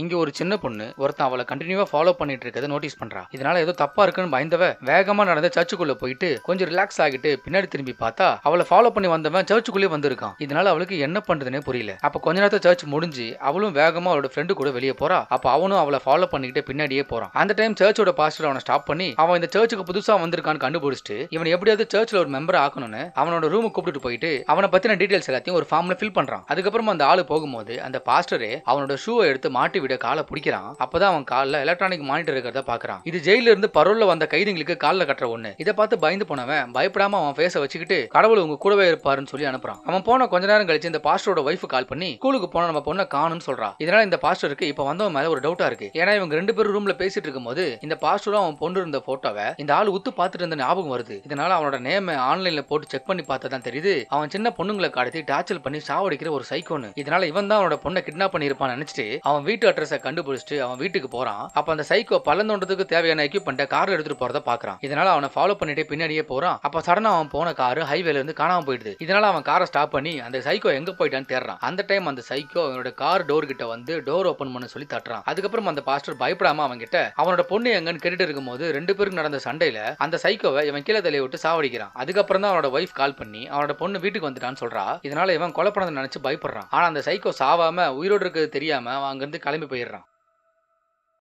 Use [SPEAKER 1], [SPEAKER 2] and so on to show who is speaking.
[SPEAKER 1] இங்க ஒரு சின்ன பொண்ணு ஒருத்தன் அவளை கண்டினியூவா ஃபாலோ பண்ணிட்டு இருக்கதை நோட்டீஸ் பண்றா. இதனால ஏதோ தப்பா இருக்குன்னு பயந்தவ வேகமா நடந்த சர்ச்சுக்குள்ள போயிட்டு கொஞ்சம் ரிலாக்ஸ் ஆகிட்டு பின்னாடி திரும்பி பார்த்தா அவளை ஃபாலோ பண்ணி வந்தவன் சர்ச்சுக்குள்ளே வந்திருக்கான். இதனால அவளுக்கு என்ன பண்றதுனே புரியல. அப்ப கொஞ்ச நேரத்துல சர்ச் முடிஞ்சு அவளும் வேகமா அவளோட ஃப்ரெண்டு கூட வெளியே போறா. அப்ப அவனும் அவளை ஃபாலோ பண்ணிக்கிட்டு பின்னாடியே போறான். அந்த டைம் சர்ச்சோட பாஸ்டர் அவனை ஸ்டாப் பண்ணி அவன் இந்த சர்ச்சுக்கு புதுசா வந்திருக்கான்னு கண்டுபிடிச்சிட்டு இவன் எப்படியாவது சர்ச்ல ஒரு மெம்பர் ஆக்கணும்னு அவனோட ரூமுக்கு கூப்பிட்டு போயிட்டு அவனை பத்தின டீடைல்ஸ் எல்லாத்தையும் ஒரு ஃபார்ம்ல ஃபில் பண்றான். அதுக்கப்புறமா அந்த ஆளு போகும்போது அந்த பாஸ்டரே அவனோட ஷூவை எடுத்து மாட்டி விட காலை பிடிக்கிறான். அப்பதான் அவன் கால்ல எலக்ட்ரானிக் மானிட்டர் இருக்கிறத பாக்குறான். இது ஜெயில இருந்து பரோல்ல வந்த கைதிகளுக்கு கால்ல கட்டுற ஒண்ணு. இதை பார்த்து பயந்து போனவன் பயப்படாம அவன் ஃபேஸை வச்சுக்கிட்டு கடவுள் உங்க கூடவே இருப்பாருன்னு சொல்லி அனுப்புறான். அவன் போன கொஞ்ச நேரம் கழிச்சு இந்த பாஸ்டரோட வைஃப் கால் பண்ணி ஸ்கூலுக்கு போன நம்ம பொண்ணை காணும்னு சொல்றா. இதனால இந்த பாஸ்டருக்கு இப்ப வந்தவன் மேல ஒரு டவுட்டா இருக்கு. ஏன்னா இவங்க ரெண்டு பேரும் ரூம்ல பேசிட்டு இருக்கும்போது இந்த பாஸ்டரும் அவன் பொண்ணு இருந்த போட்டோவை இந்த ஆள் உத்து பார்த்துட்டு இருந்த ஞாபகம் வருது. இதனால அவனோட நேம் ஆன்லைன்ல போட்டு செக் பண்ணி பார்த்ததான் தெரியுது அவன் சின்ன பொண்ணுங்களை கடத்தி டார்ச்சர் பண்ணி சாவடிக்கிற ஒரு சைக்கோன்னு. இதனால இவன் தான் அவனோட பொண்ணை கிட்னாப் பண்ணி இருப்பான்னு நினைச்சிட்டு அவன் வீட்டு அட்ரஸை கண்டுபிடிச்சிட்டு அவன் வீட்டுக்கு போறான். அப்ப அந்த சைக்கோ பள்ளந்தோண்டத்துக்கு தேவையான எக்யூப்மெண்ட்டை கார்ல எடுத்துட்டு போறத பாக்குறான். இதனால அவனை ஃபாலோ பண்ணிட்டு பின்னாடியே போறான். அப்ப சடனா அவன் போன கார் ஹைவேல இருந்து காணாம போயிடுது. இதனால அவன் காரை ஸ்டாப் பண்ணி அந்த சைக்கோ எங்க போயிட்டான்னு தேடுறான். அந்த டைம் அந்த சைக்கோ அவனோட கார் டோர் கிட்ட வந்து டோர் ஓபன் பண்ண சொல்லி தட்டுறான். அதுக்கப்புறம் அந்த பாஸ்டர் பயப்படாம அவன் கிட்ட அவனோட பொண்ணு எங்கன்னு கேட்டுட்டு இருக்கும்போது ரெண்டு பேருக்கு நடந்த சண்டையில அந்த சைக்கோவை இவன் கீழே தலையை விட்டு சாவடிக்கிறான். அதுக்கப்புறம் தான் அவனோட வைஃப் கால் பண்ணி அவனோட பொண்ணு வீட்டுக்கு வந்துட்டான்னு சொல்றா. இதனால இவன் கொலை பண்ணதை நினைச்சு பயப்படுறான். ஆனா அந்த சைக்கோ சாவாம உயிரோடு இருக்கிறது தெரியாம அவன் அங்கிருந்து கிளம்பி போயிடுறான்.